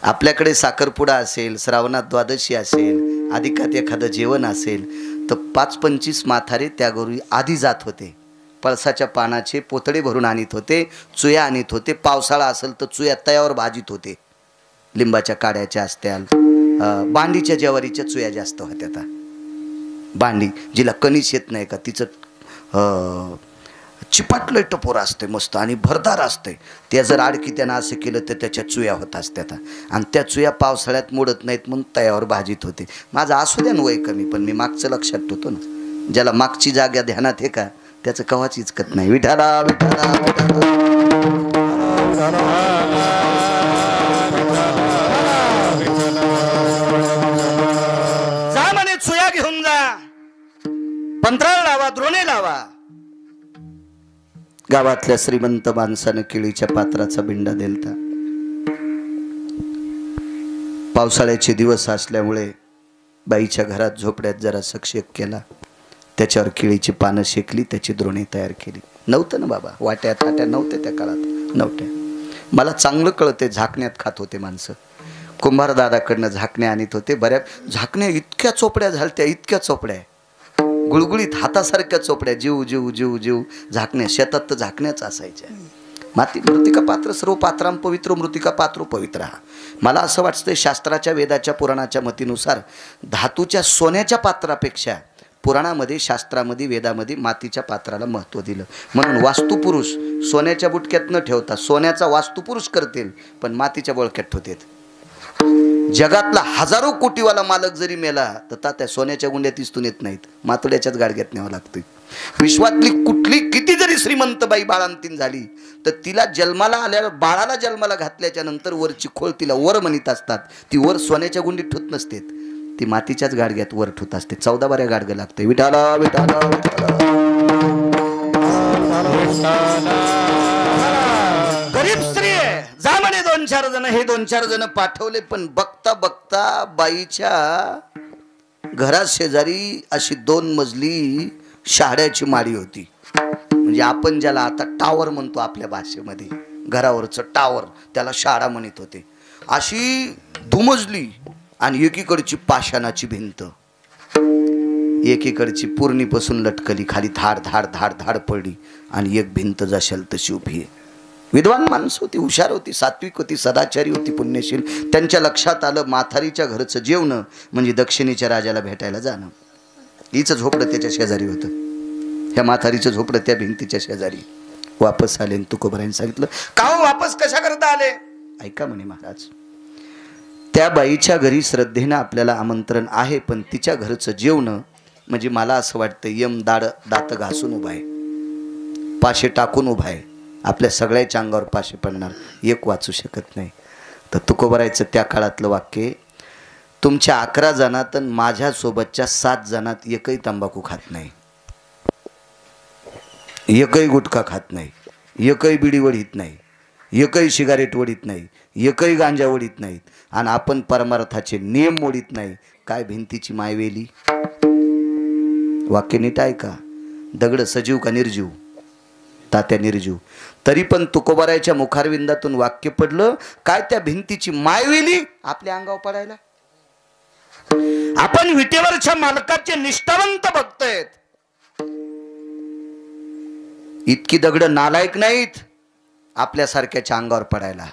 आपल्याकडे साखरपुडा असेल, श्रावणात द्वादशी असेल, अधिकात एखादं जेवण असेल तर 5-25 म्हातारे त्या घरी आधी जात होते. पळसाच्या पानाचे पोतडे भरून आणत होते, चुया आणत होते. पावसाळा असेल तर चुया तयावर भाजीत होते. लिंबाच्या काड्याच्या असत्याल, बांडीच्या ज्वारीच्या चुया जास्त होत्या. आता बांडी जिला कणीस येत नाही का तिचं चिपाटलं टपोर असते मस्त आणि भरदार असते. त्या जर आडकी त्यानं असं केलं तर त्याच्या चुया होत असत्यात आणि त्या चुया पावसाळ्यात मोडत नाहीत म्हणून तयावर भाजीत होते. माझं असू द्या वय कमी पण मी मागचं लक्षात ठेवतो ना. ज्याला मागची जागा ध्यानात आहे का त्याचं कवाच इचकत नाही. विठाला विठाला जा म्हणे चुया घेऊन जा, पंत्राळ लावा, द्रोणे लावा. गावातल्या श्रीमंत माणसानं केळीच्या पात्राचा बिंडा दिलता. पावसाळ्याचे दिवस असल्यामुळे बाईच्या घरात झोपड्यात जरा शेक केला. त्याच्यावर केळीची पानं शेकली, त्याची द्रोणी तयार केली. नव्हतं ना बाबा, वाट्या थाट्या नव्हत्या त्या काळात, नव्हत्या. मला चांगलं कळते, झाकण्यात खात होते माणसं. कुंभार दादाकडनं झाकण्या आणत होते. बऱ्याच झाकण्या इतक्या चोपड्या झालत्या, इतक्या चोपड्या, गुळगुळीत हातासारख्या चोपड्या. जीव जीव जीव जीव झाकण्या. शेतात तर झाकण्याच असायच्या. माती मृतिका पात्र सर्व पात्रां पवित्र, मृतिका पात्र पवित्र. मला असं वाटतं शास्त्राच्या, वेदाच्या, पुराणाच्या मतीनुसार धातूच्या सोन्याच्या पात्रापेक्षा पुराणामध्ये, शास्त्रामध्ये, वेदामध्ये मातीच्या पात्राला महत्त्व दिलं. म्हणून वास्तुपुरुष सोन्याच्या बुटक्यात न ठेवता सोन्याचा वास्तुपुरुष करतील पण मातीच्या बोळक्यात ठेवतात. जगातला हजारो कोटीवाला मालक जरी मेला तर त्या सोन्याच्या गुंड्यात इस्तून येत नाहीत, मातुड्याच्याच गाडग्यात न्यावं लागतं. विश्वातली कुठली किती जरी श्रीमंत बाई बाळांतीन झाली तर तिला जन्माला आल्या, बाळाला जन्माला घातल्याच्या नंतर वरची खोळ तिला वर म्हणत असतात. ती वर सोन्याच्या गुंडीत ठेवत नसते, ती मातीच्याच गाडग्यात वर ठेवत असते. 14 बाऱ्या गाडगं लागते. विठाला विठाला गरीब स्त्री आहे, जा म्हणे 2-4 जण. हे 2-4 जण पाठवले पण बघता बघता बाईच्या घरात शेजारी अशी 2 मजली शहाड्याची माडी होती. म्हणजे आपण ज्याला आता टावर म्हणतो आपल्या भाषेमध्ये, घरावरचं टावर, त्याला शाळा म्हणत होते. अशी दुमजली आणि एकीकडची पाषाणाची भिंत, एकीकडची पूर्णीपासून लटकली, खाली धाड धाड धाड धाड पडली आणि एक भिंत जशाल तशी उभी आहे. विद्वान माणसं होती, हुशार होती, सात्विक होती, सदाचारी होती, पुण्यशील. त्यांच्या लक्षात आलं म्हातारीच्या घरचं जेवणं म्हणजे दक्षिणेच्या राजाला भेटायला जाणं. हिचं झोपडं त्याच्या शेजारी होतं. ह्या म्हातारीचं झोपडं त्या भिंतीच्या शेजारी. वापस आले. तुकोबारायांनी सांगितलं, का हो वापस कशा करता आले? ऐका म्हणे महाराज, त्या बाईच्या घरी श्रद्धेनं आपल्याला आमंत्रण आहे पण तिच्या घरचं जेवणं म्हणजे मला असं वाटतं यम दात घासून उभा आहे, पाशे टाकून उभा आहे. आपल्या सगळ्याच्या अंगावर पाशे पडणार, एक वाचू शकत नाही. तर तुकोबारायचं त्या काळातलं वाक्य, तुमच्या 11 जणात आणि माझ्यासोबतच्या 7 जणात एकही तंबाखू खात नाही, एकही गुटखा खात नाही, एकही बिडी वडीत नाही, एकही सिगारेट वडीत नाही, एकही गांजा वडीत नाहीत आणि आपण परमार्थाचे नियम मोडीत नाही. काय भिंतीची मायवेली. वाक्य नीट ऐका. दगड सजीव का निर्जीव? तात्या निर्जीव. तरी पण तुकोबारायच्या मुखारविंदातून वाक्य पडलं, काय त्या भिंतीची मायवेली आपल्या अंगावर पडायला. आपण विटेवरच्या मालकाचे निष्ठावंत बघतोय. इतकी दगड नालायक नाहीत आपल्यासारख्याच्या अंगावर पडायला.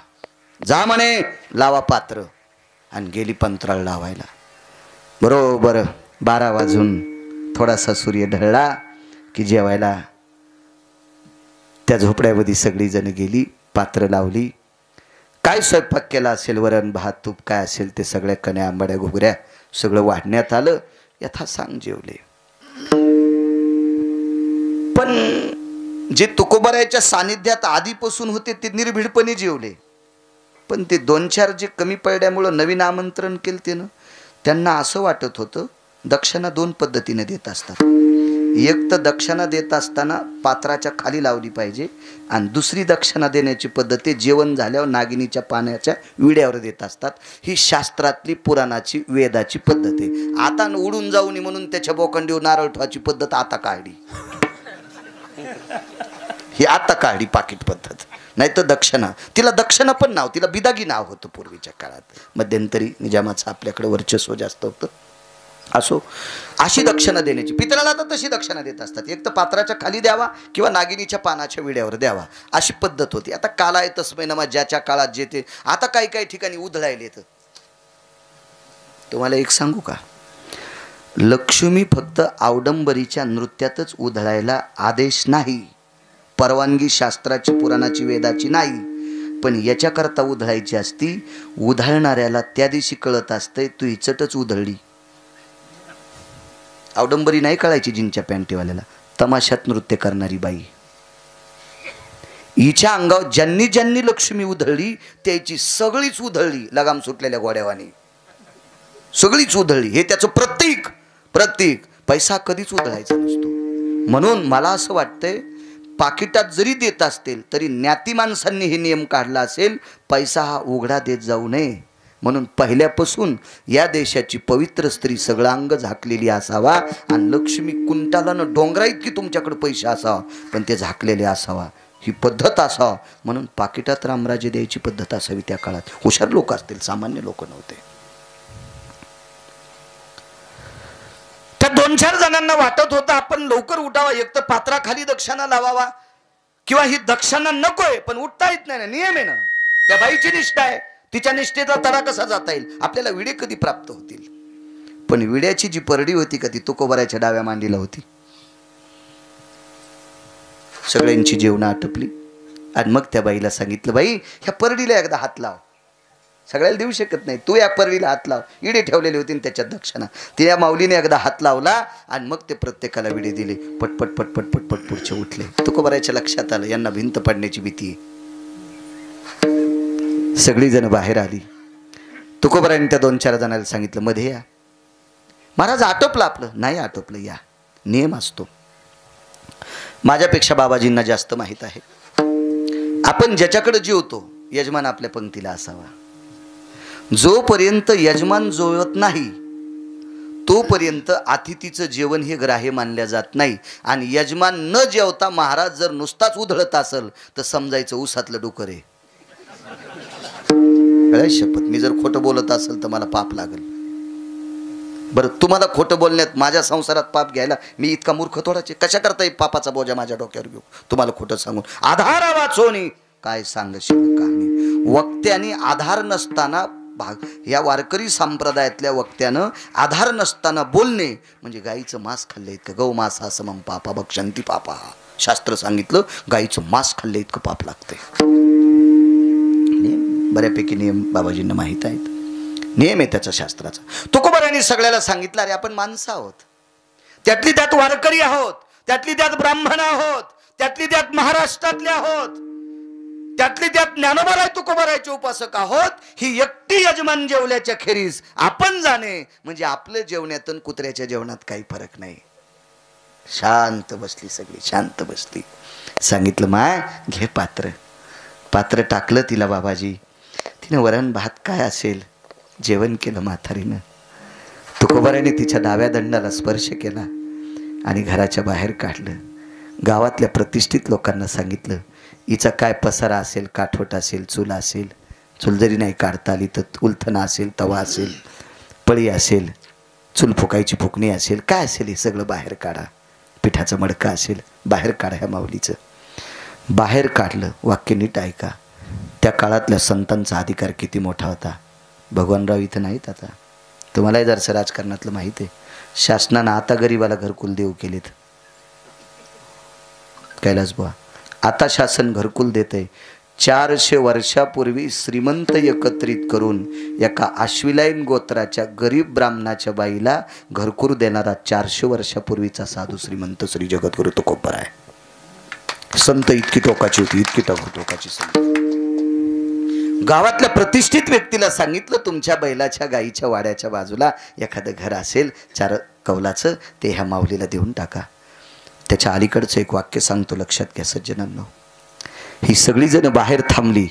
जा म्हणे लावा पात्र आणि गेली पंत्राळ लावायला. बरोबर 12 वाजून थोडासा सूर्य ढळला की जेवायला त्या झोपड्यामध्ये सगळी जण गेली. पात्र लावली. काय स्वयंपाक केला असेल, वरण भात तूप काय असेल ते सगळ्या कण्या आंबाड्या घुगऱ्या सगळं वाढण्यात आलं. यथासांग जेवले. पण जे तुकोबारायच्या सानिध्यात आधीपासून होते ते निर्भीडपणे जेवले. पण ते 2-4 जे कमी पडल्यामुळं नवीन आमंत्रण केलं ते ना, त्यांना असं वाटत होतं दक्षिणा 2 पद्धतीने देत असतात. एक तर दक्षिणा देत असताना पात्राच्या खाली लावली पाहिजे आणि दुसरी दक्षिणा देण्याची पद्धत जेवण झाल्यावर नागिनीच्या पाण्याच्या विड्यावर देत असतात. ही शास्त्रातली पुराणाची वेदाची पद्धत आहे. आता उडून जाऊ नये म्हणून त्याच्या बोकंडीवर नारळ ठेवायची पद्धत आता काढली. ही आता काढली पाकिट पद्धत. नाही तर दक्षिणा, तिला दक्षिणा पण नाव, तिला बिदागी नाव होतं पूर्वीच्या काळात. मध्यंतरी निजामाचं आपल्याकडे वर्चस्व जास्त होतं. असो, अशी दक्षिणा देण्याची, पितराला तर तशी दक्षिणा देत असतात. एक तर पात्राच्या खाली द्यावा किंवा नागिनीच्या पानाच्या विड्यावर द्यावा, अशी पद्धत होती. आता काला आहे तस्मै नमा, ज्याच्या काळात जे ते. आता काही काही ठिकाणी उधळायले. तर तुम्हाला एक सांगू का, लक्ष्मी फक्त अवडंबरीच्या नृत्यातच उधळायला आदेश नाही, परवानगी शास्त्राची, पुराणाची, वेदाची नाही. पण याच्याकरता उधळायची असती, उधळणाऱ्याला त्या दिवशी कळत असतंय तू हिचटच उधळली. अवडंबरी नाही कळायची जिनच्या पॅन्टीवाल्याला, तमाशात नृत्य करणारी बाई. हिच्या अंगावर ज्यांनी ज्यांनी लक्ष्मी उधळली त्याची सगळीच उधळली, लगाम सुटलेल्या घोड्यावानी सगळीच उधळली. हे त्याचं प्रतीक. पैसा कधीच उधळायचा नसतो. म्हणून मला असं वाटतंय, पाकिटात जरी देत असतील तरी ज्ञाती माणसांनी हे नियम काढला असेल, पैसा हा उघडा देत जाऊ नये. म्हणून पहिल्यापासून या देशाची पवित्र स्त्री सगळं अंग झाकलेली असावा, आणि लक्ष्मी कुंटालानं डोंगरा इतकी तुमच्याकडे पैसा असावा, पण ते झाकलेले असावा, ही पद्धत असावा. म्हणून पाकिटात रामराजे द्यायची पद्धत असावी. त्या काळात हुशार लोक असतील, सामान्य लोक नव्हते. त्या 2-4 जणांना वाटत होतं आपण लवकर उठावा, एक तर पात्राखाली दक्षिणा लावावा, किंवा ही दक्षिणा नकोय पण उठता येत नाही ना, नियम आहे ना. त्या बाईची निष्ठा आहे, तिच्या निष्ठेचा तडा कसा जाता येईल. आपल्याला विडे कधी प्राप्त होतील. पण विड्याची जी परडी होती का ती तुकोबाराच्या डाव्या मांडीला होती. सगळ्यांची जेवणं आटपली आणि मग त्या बाईला सांगितलं, बाई ह्या परडीला एकदा हात लाव. सगळ्याला देऊ शकत नाही, तू या परडीला हात लाव. इडे ठेवलेले होते त्याच्यात दक्षिणा. त्या माऊलीने एकदा हात लावला आणि मग ते प्रत्येकाला विडे दिले. पटपट पटपट पटपट पुढचे उठले. तुकोबाराच्या लक्षात आलं यांना भिंत पडण्याची भीती आहे. सगळी जण बाहेर आली. तुकोबाराने त्या 2-4 जणांना सांगितलं, मध्ये या. महाराज आटोपलं आपलं. नाही आटोपलं, या. नियम असतो. माझ्यापेक्षा बाबाजींना जास्त माहीत आहे. आपण ज्याच्याकडे जेवतो यजमान आपल्या पंक्तीला असावा. जोपर्यंत यजमान जेवत नाही तोपर्यंत अतिथीचं जेवण हे ग्राह्य मानल्या जात नाही. आणि यजमान न जेवता महाराज जर नुसताच उधळत असेल तर समजायचं ऊसातलं डुकर आहे. शपथ, मी जर खोटं बोलत असेल तर मला पाप लागेल. बरं, तुम्हाला खोटं बोलण्यात माझ्या संसारात पाप घ्यायला मी इतका मूर्ख थोडाचे? कशा करता पापाचा बोजा माझ्या डोक्यावर घेऊ? तुम्हाला खोटं सांगून आधार वाचवणी काय सांगशील कहाणी. वक्त्याने आधार नसताना, या वारकरी संप्रदायातल्या वक्त्यानं आधार नसताना बोलणे म्हणजे गाईचं मांस खाल्लं इतकं. गौ मांस समम पापा भक्षंती पापा. शास्त्र सांगितलं गाईचं मांस खाल्लं इतकं पाप लागते. बऱ्यापैकी नियम बाबाजींना माहीत आहेत. नियम आहे त्याचा शास्त्राचा. तुकोबारांनी सगळ्याला सांगितलं, अरे आपण माणसं आहोत, त्यातली त्यात वारकरी आहोत, त्यातली त्यात ब्राह्मण आहोत, त्यातली त्यात महाराष्ट्रातले आहोत, त्यातली त्यात ज्ञानोबाराय तुकोबारायचे उपासक आहोत. ही एकटी यजमान जेवल्याच्या खेरीज आपण जाणे म्हणजे आपलं जेवण्यातून कुत्र्याच्या जेवणात काही फरक नाही. शांत बसली, सगळी शांत बसली. सांगितलं, माय घे पात्र. पात्र टाकलं तिला बाबाजी. तिनं वरण भात काय असेल जेवण केलं म्हातारीनं. तुकोबाराने तिच्या डाव्या दंडाला स्पर्श केला आणि घराच्या बाहेर काढलं. गावातल्या प्रतिष्ठित लोकांना सांगितलं, हिचा काय पसारा असेल, काठवट असेल, चूल असेल, चूल जरी नाही काढता आली तर उलथणा असेल, तवा असेल, पळी असेल, चूल फुकायची फुकणी असेल, काय असेल हे सगळं बाहेर काढा. पिठाचं मडकं असेल बाहेर काढा. ह्या माऊलीचं बाहेर काढलं. वाक्य नीट ऐका. त्या काळातल्या संतांचा अधिकार किती मोठा होता. भगवानराव इथं नाहीत आता. तुम्हालाही जरसं राजकारणातलं माहीत आहे. शासनानं आता गरिबाला घरकुल देऊ केलेत. कैलास बुवा, आता शासन घरकुल देतंय. 400 वर्षापूर्वी श्रीमंत एकत्रित करून एका आश्विलाईन गोत्राच्या गरीब ब्राह्मणाच्या बाईला घरकुल देणारा 400 वर्षापूर्वीचा साधू श्रीमंत श्री जगद्गुरु तुकोबाराय. संत इतकी टोकाची होती, इतकी टोकाची संत. गावातल्या प्रतिष्ठित व्यक्तीला सांगितलं, तुमच्या बैलाच्या गाईच्या वाड्याच्या बाजूला एखादं घर असेल 4 कौलाचं, ते ह्या माऊलीला देऊन टाका. त्याच्या अलीकडचं एक वाक्य सांगतो, लक्षात घ्या सज्जनांनो. ही सगळी जण बाहेर थांबली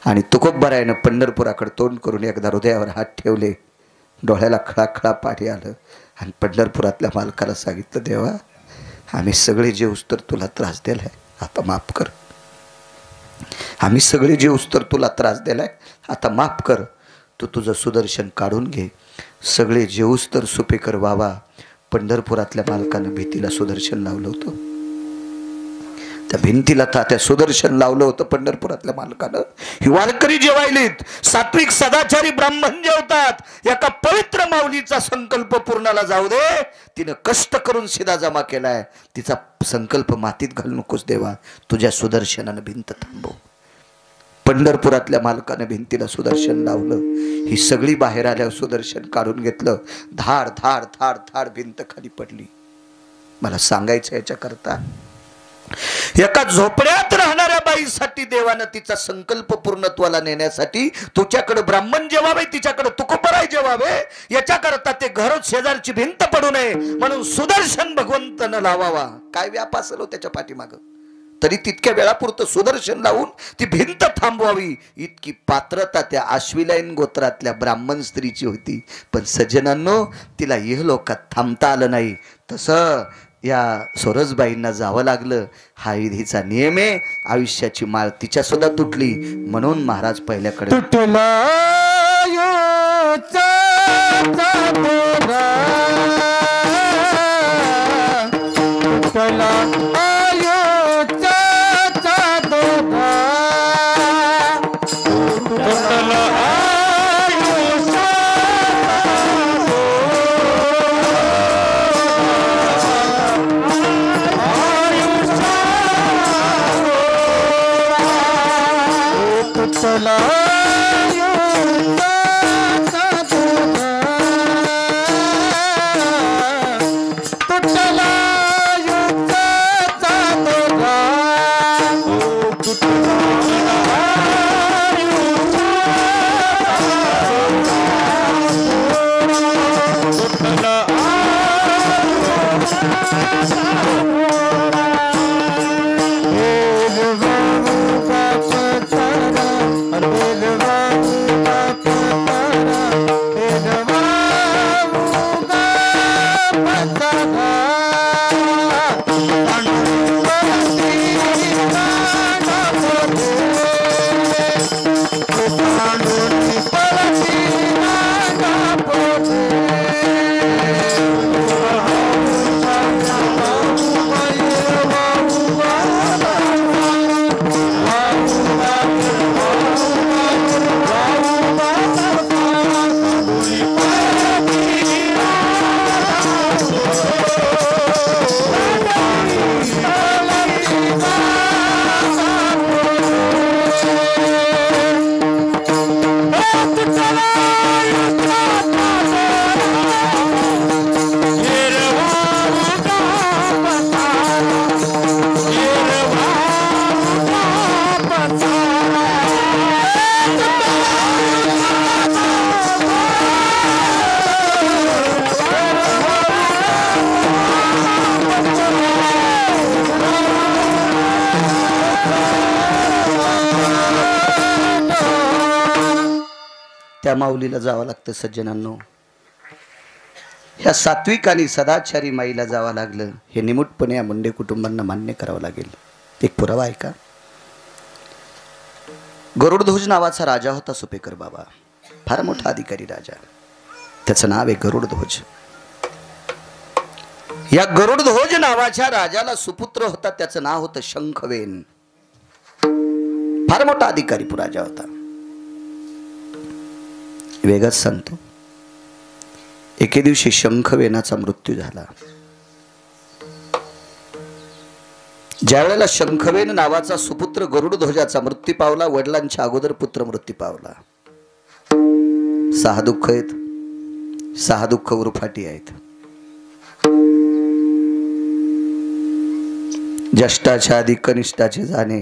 आणि तुकोबारायनं पंढरपुराकडे तोंड करून एकदा हृदयावर हात ठेवले. डोळ्याला खळाखळा पाणी आलं आणि पंढरपुरातल्या मालकाला सांगितलं, देवा आम्ही सगळे जेवूस तर तुला त्रास दिलाय, आता माफ कर. आम्ही सगळे जेऊस तर तुला त्रास दिलाय, आता माफ कर. तू तुझं सुदर्शन काढून घे. सगळे जेऊस तर सुपेकर बाबा पंढरपुरातल्या मालकानं भीतीला सुदर्शन लावलं होतं. त्या भिंतीला त्या सुदर्शन लावलं होतं पंढरपुरातल्या मालकानं. ही वारकरी जेवायलीत, सात्विक सदाचारी ब्राह्मण जेवतात. एका पवित्र माऊलीचा संकल्प पूर्णाला जाऊ दे. तिनं कष्ट करून शिदा जमा केलाय. तिचा संकल्प मातीत घालू नकोस देवा. तुझ्या सुदर्शनानं भिंत थांबव. पंढरपुरातल्या मालकानं भिंतीला सुदर्शन लावलं. ही सगळी बाहेर आल्यावर सुदर्शन काढून घेतलं. धाड धाड धाड धाड भिंत खाली पडली. मला सांगायचं याच्याकरता, एका झोपड्यात राहणाऱ्या बाईसाठी देवानं तिचा संकल्प पूर्णत्वाला नेण्यासाठी तुझ्याकडे ब्राह्मण जेवावे, तिच्याकडे तुकोबराय जेवावे, याच्याकरता ते घर शेजारची भिंत पडू नये म्हणून सुदर्शन भगवंतानं लावावा. काय व्याप असेल त्याच्या पाठीमाग, तरी तितक्या वेळापुरतं सुदर्शन लावून ती भिंत थांबवावी इतकी पात्रता त्या आश्विलायन गोत्रातल्या ब्राह्मण स्त्रीची होती. पण सज्जनांनो, तिला इहलोकात थांबता आलं नाही. तसं या सोरसबाईंना जावं लागलं. हा विधीचा नियम आहे. आयुष्याची माळ तिच्या सुद्धा तुटली. म्हणून महाराज पहिल्याकडे त्या माऊलीला जावं लागतं. सज्जनांनो, ह्या सात्विक आणि सदाचारी माईला जावं लागलं. हे निमूटपणे या मुंडे कुटुंबांना मान्य करावं लागेल. एक पुरावा आहे का? गरुडध्वज नावाचा राजा होता सुपेकर बाबा. फार मोठा अधिकारी राजा. त्याचं नाव आहे गरुडध्वज. या गरुडध्वज नावाच्या राजाला सुपुत्र होता. त्याचं नाव होतं शंखवेन. फार मोठा अधिकारी राजा होता. वेगच सांगतो, एके दिवशी शंखवेनाचा मृत्यू झाला. ज्या वेळेला शंखवेन नावाचा सुपुत्र गरुडध्वजाचा मृत्यू पावला, वडिलांच्या अगोदर पुत्र मृत्यू पावला. 6 दुःख आहेत. 6 दुःख उरफाटी आहेत. ज्येष्ठाच्या आधी कनिष्ठाचे जाणे,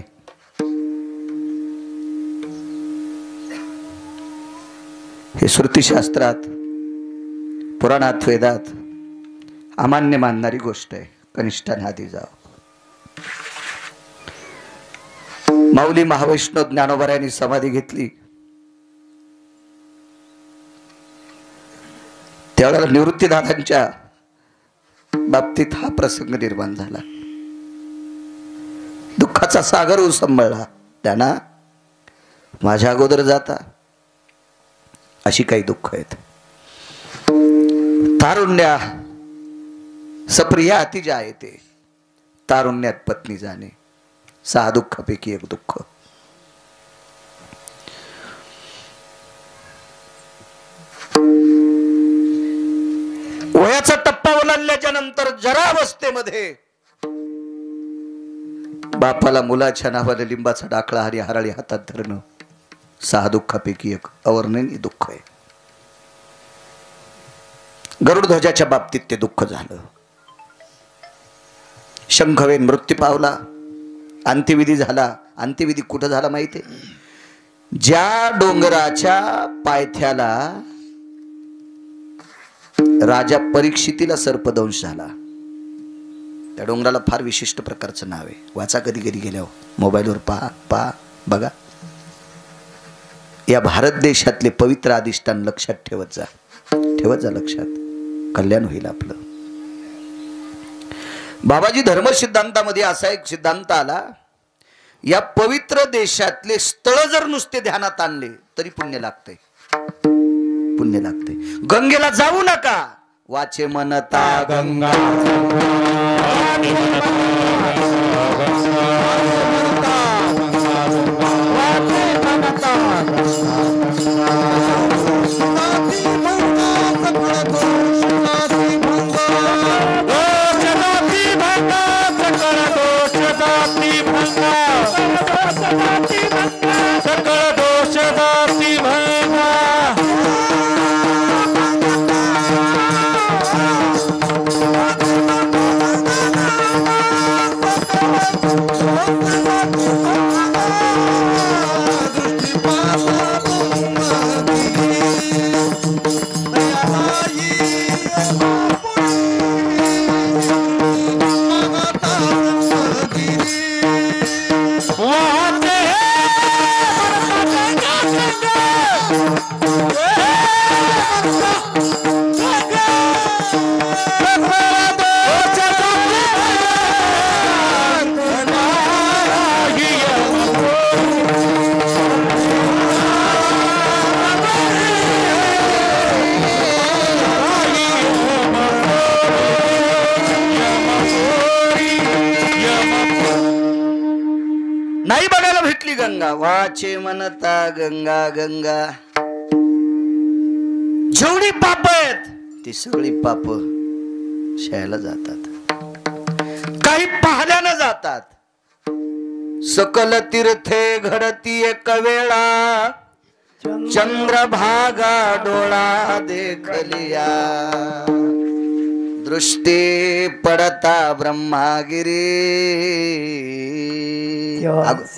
हे श्रुतीशास्त्रात, पुराणात, वेदात अमान्य मानणारी गोष्ट आहे. कनिष्ठाने आधी जावं. माऊली महावैष्णव ज्ञानोबरायांनी समाधी घेतली. त्यावेळेला निवृत्तीदादांच्या बाबतीत हा प्रसंग निर्माण झाला. दुःख दुःखाचा सागर उसंबळला, त्यांना माझ्या अगोदर जाता. अशी काही दुःख आहेत. तारुण्या सप्रिया अतिजा येते, तारुण्यात पत्नी जाणे 6 दुःखापैकी एक दुःख. वयाचा टप्पा ओलांडल्याच्या नंतर जरावस्थेमध्ये बापाला मुलाच्या नावाने लिंबाचा डाकळा आणि हराळी हातात धरणं 6 दुःखापैकी एक अवर्णनीय दुःख आहे. गरुडध्वजाच्या बाबतीत ते दुःख झालं. शंखवेन मृत्यू पावला, अंत्यविधी झाला. अंत्यविधी कुठं झाला माहितीये? ज्या डोंगराच्या पायथ्याला राजा परीक्षितीला सर्पदंश झाला, त्या डोंगराला फार विशिष्ट प्रकारचं नाव आहे. वाचा कधी कधी गेल्यावर, मोबाईलवर पहा बघा. या भारत देशातले पवित्र अधिष्ठान लक्षात ठेवत जा लक्षात, कल्याण होईल आपलं. बाबाजी धर्म सिद्धांतामध्ये असा एक सिद्धांत आला, या पवित्र देशातले स्थळ जर नुसते ध्यानात आणले तरी पुण्य लागते. गंगेला जाऊ नका, वाचे मनता गंगा नाही बघायला भेटली गंगा. वाचे मनता गंगा गंगा. जेवढी पाप आहेत ती सगळी पाप शाळेला जातात, काही पाहल्यानं जातात. सकल तीर्थे घडती एक वेळा, चंद्रभागा डोळा देखलिया. दृष्टी पडता ब्रह्मागिरी.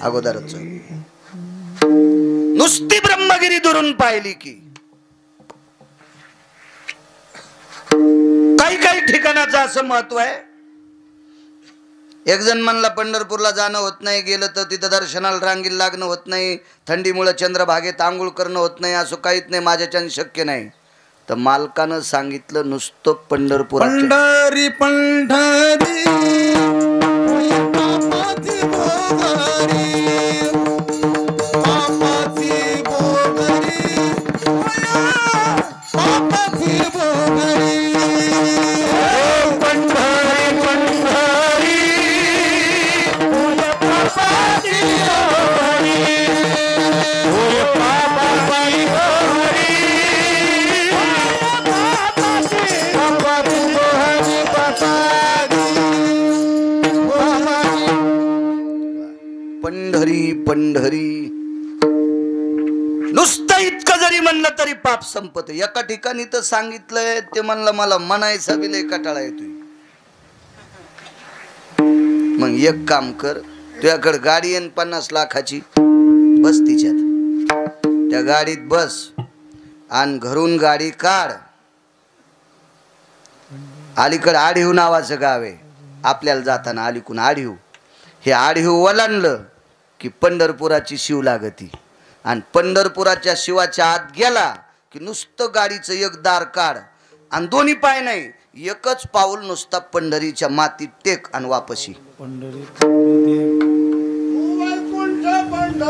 अगोदरच नुसती ब्रह्मगिरी दुरून पाहिली की काही ठिकाणाचं असं महत्व आहे. एक जण म्हणला पंढरपूरला जाणं होत नाही, गेलं तर तिथं दर्शनाला रांगीला लागणं होत नाही, थंडीमुळे चंद्रभागेत आंघोळ करणं होत नाही, असं काहीच नाही, माझ्याच्यानं शक्य नाही. तर मालकानं सांगितलं नुसतं पंढरपूर पंढरी पंढरी पंढरी. नुसतं इतकं जरी म्हणलं तरी पाप संपत. एका ठिकाणी तर सांगितलंय, ते म्हणलं मला म्हणायचा बी लय कटाळा येतोय. मग एक काम कर, तुझ्याकडे गाडी आहे 50 लाखाची, बस तिच्यात, त्या गाडीत बस आणि घरून गाडी काढ. अलीकडे आढीव नावाचं गाव आहे, आपल्याला जाताना अलीकून आढीव. हे आढीव ओलांडलं की पंढरपुराची शिव लागती, आणि पंढरपुराच्या शिवाच्या आत गेला की नुसतं गाडीचं एक दार काढ आणि दोन्ही पाय नाही, एकच पाऊल नुसता पंढरीच्या मातीत टेक आणि वापसी. पाय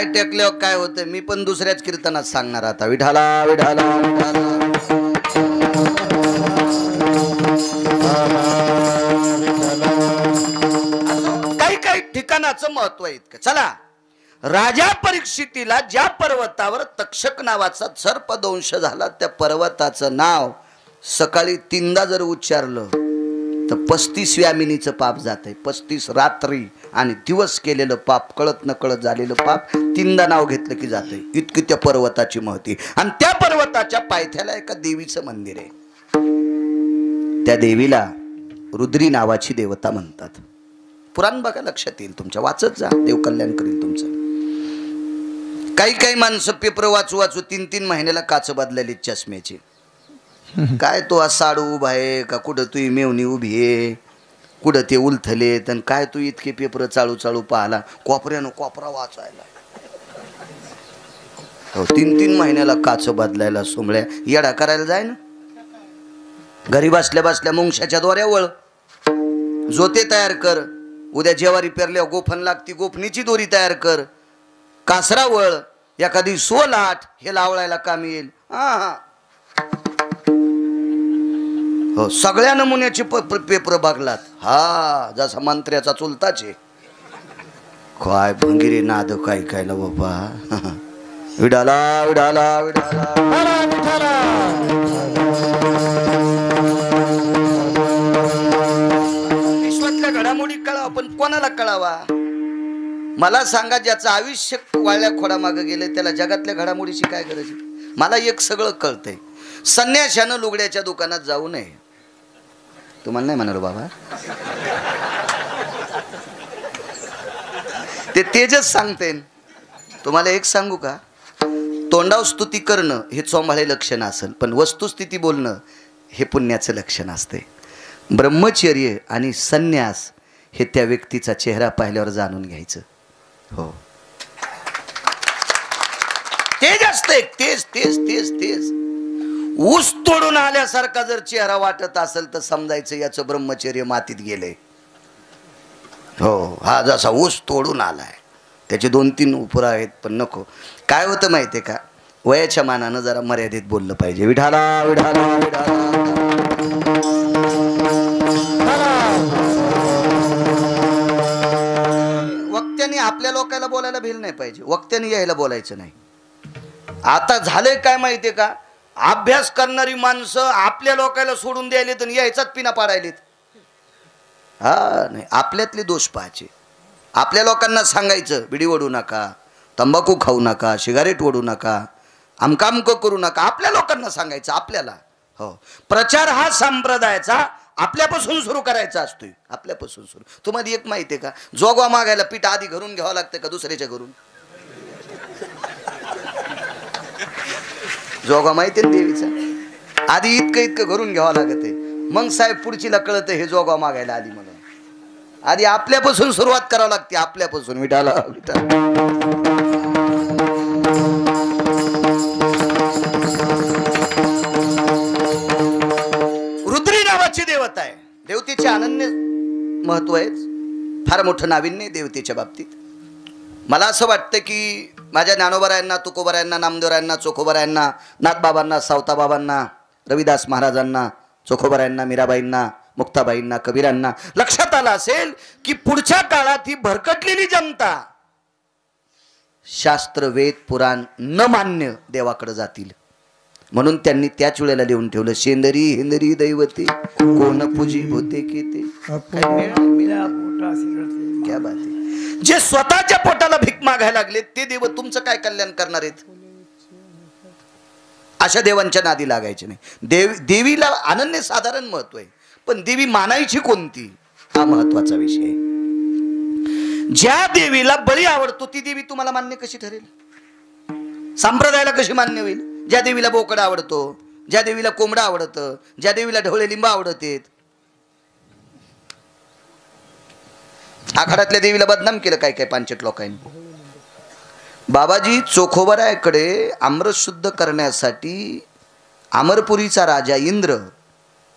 टेकल्यावर काय होतं मी पण दुसऱ्याच कीर्तनात सांगणार आता विठाला विठाला विठाला काही काही ठिकाणाचं महत्व आहे इतकं. चला, राजा परीक्षितीला ज्या पर्वतावर तक्षक नावाचा सर्पदंश झाला त्या पर्वताचं नाव सकाळी 3दा जर उच्चारलं तर 35व्या मिनीचं पाप जात आहे. 35 रात्री आणि दिवस केलेलं पाप, कळत न कळत झालेलं पाप 3दा नाव घेतलं की जाते. इतकी त्या पर्वताची महती. आणि त्या पर्वताच्या पायथ्याला एका देवीचं मंदिर आहे. त्या देवीला रुद्री नावाची देवता म्हणतात. पुराण बघा, लक्षात येईल तुमच्या, वाचत जा, देव कल्याण करेल तुमचं. काही काही माणसं पेपर वाचू वाचू 3-3 महिन्याला काच बदललेली चष्म्याची. काय तो आज साडू उभा आहे का, कुठं तू मेवणी उभी आहे, कुठं ते उलथले, तर काय तू इतके पेपर चालू चालू पाहला, कोपऱ्यानं कोपरा वाचायला. हो, 3-3 महिन्याला काच बदलायला सोमळ्या येडा करायला जाय ना. घरी बसल्या बसल्या मुंगशाच्या दोऱ्यावळ जोते तयार कर. उद्या जेवारी पेरल्यावर गोफण लागती, गोफणीची दोरी तयार कर. कासरा वळ, एखादी सोलाट, हे लावळायला काम येईल. हा, हो, सगळ्या नमुन्याचे पेपर बघलात. हा, जसा मंत्र्याचा चुलताचे. काय भंगिरी नाद काय कायला बाबा. विडाला विडाला विडाला विश्वातल्या घडामोडी कळावा, पण कोणाला कळावा. मला सांगा, ज्याचं आयुष्य वाळल्या खोडा मागे गेले त्याला जगातल्या घडामोडीची काय गरज आहे. मला एक सगळं कळतंय. संन्याशानं लुगड्याच्या दुकानात जाऊ नये. तुम्हाला नाही म्हणालो बाबा, ते तेजच सांगते. तुम्हाला एक सांगू का, तोंडाव स्तुती करणं हे चोंबाळे लक्षण असेल, पण वस्तुस्थिती बोलणं हे पुण्याचं लक्षण असते. ब्रह्मचर्य आणि संन्यास हे त्या व्यक्तीचा चेहरा पाहिल्यावर जाणून घ्यायचं. हो, तेज असते. तेज तेज तेज तेज ऊस तोडून आल्यासारखा जर चेहरा वाटत असेल तर समजायचं याचं ब्रह्मचर्य मातीत गेले. हो, हा जसा ऊस तोडून आलाय, त्याचे 2-3 उपरा आहेत, पण नको. काय होतं माहितीये का, वयाच्या मानानं जरा मर्यादित बोललं पाहिजे. विठाला विठाला विठाला. वक्त्याने आपल्या लोकांना बोलायला भेल नाही पाहिजे, वक्त्याने यायला बोलायचं नाही. आता झालंय काय माहितीये का, अभ्यास करणारी माणसं आपल्या लोकांना सोडून द्यायले तर यायचाच पिना पाडायलेत. हा, नाही, आपल्यातले दोष पाहायचे. आपल्या लोकांना सांगायचं बिडी ओढू नका, तंबाखू खाऊ नका, सिगारेट ओढू नका, अमकामक करू नका. आपल्या लोकांना सांगायचं आपल्याला. हो, प्रचार हा संप्रदायाचा आपल्यापासून सुरू करायचा असतोय. आपल्यापासून सुरू. तुम्हाला एक माहिती आहे का, जोगवा मागायला पीठ आधी घरून घ्यावं लागतं का दुसऱ्याच्या घरून. जोगा माहिती आहे देवीचा, आधी इतकं इतकं घरून घ्यावं लागत आहे, मग साहेब पुढचीला कळतं हे जोगा मागायला आली म्हणून. आधी आपल्यापासून सुरुवात करावं लागते, आपल्यापासून. विठाला विठाला. रुद्री नावाची देवता आहे. देवतेचे अनन्य महत्व आहे, फार मोठं नाविन्य देवतेच्या बाबतीत. मला असं वाटतं की माझ्या ज्ञानोबरायांना, तुकोबरायांना, नामदेवरायांना, चोखोबरायांना, नाथबाबांना, सावताबाबांना, रविदास महाराजांना, चोखोबरायांना, मीराबाईंना, मुक्ताबाईंना, कबीरांना लक्षात आलं असेल की पुढच्या काळात ही भरकटलेली जनता शास्त्र, वेद, पुराण न मान्य देवाकडे जातील. म्हणून त्यांनी त्याच वेळेला लिहून ठेवलं, शेंदरी हिंदरी दैवते कोण पूजी होते की ते. क्या बात आहे. जे स्वतःच्या पोटाला भीक मागायला लागले ते देव तुमचं काय कल्याण करणार आहेत? अशा देवांच्या नादी लागायचे नाही. देवीला अनन्य साधारण महत्व आहे, पण देवी मानायची कोणती हा महत्वाचा विषय आहे. ज्या देवीला बळी आवडतो ती देवी तुम्हाला मान्य कशी ठरेल? संप्रदायाला कशी मान्य होईल? ज्या देवीला बोकडा आवडतो, ज्या देवीला कोंबडा आवडतं, ज्या देवीला ढवळे लिंब आवडतेत. आखाड्यातल्या देवीला बदनाम केलं काय काय पांचट लोकांनी. बाबाजी चोखोबराकडे अमृत शुद्ध करण्यासाठी अमरपुरीचा राजा इंद्र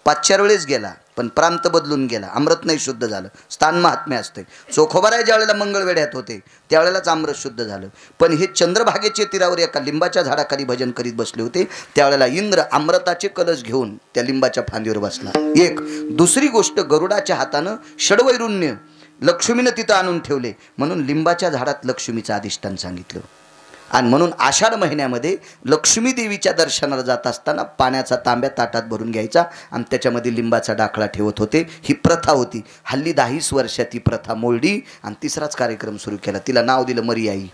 5-4 वेळेस गेला, पण प्रांत बदलून गेला. अमृत नाही शुद्ध झालं. स्थान महात्म्य असते. चोखोबराय ज्या वेळेला मंगळवेढ्यात होते त्यावेळेलाच अमृत शुद्ध झालं. पण हे चंद्रभागेच्या तीरावर एका लिंबाच्या झाडाखाली भजन करीत बसले होते. त्यावेळेला इंद्र अमृताचे कलश घेऊन त्या लिंबाच्या फांदीवर बसला. एक. दुसरी गोष्ट, गरुडाच्या हातानं षडवैरुण्य लक्ष्मीनं तिथं आणून ठेवले, म्हणून लिंबाच्या झाडात लक्ष्मीचं अधिष्ठान सांगितलं. आणि म्हणून आषाढ महिन्यामध्ये लक्ष्मी देवीच्या दर्शनाला जात असताना पाण्याचा तांब्या ताटात भरून घ्यायचा आणि त्याच्यामध्ये लिंबाचा डाकळा ठेवत होते. ही प्रथा होती. हल्ली 10 वर्षात ती प्रथा मोडली आणि तिसराच कार्यक्रम सुरू केला. तिला नाव दिलं मर्याई.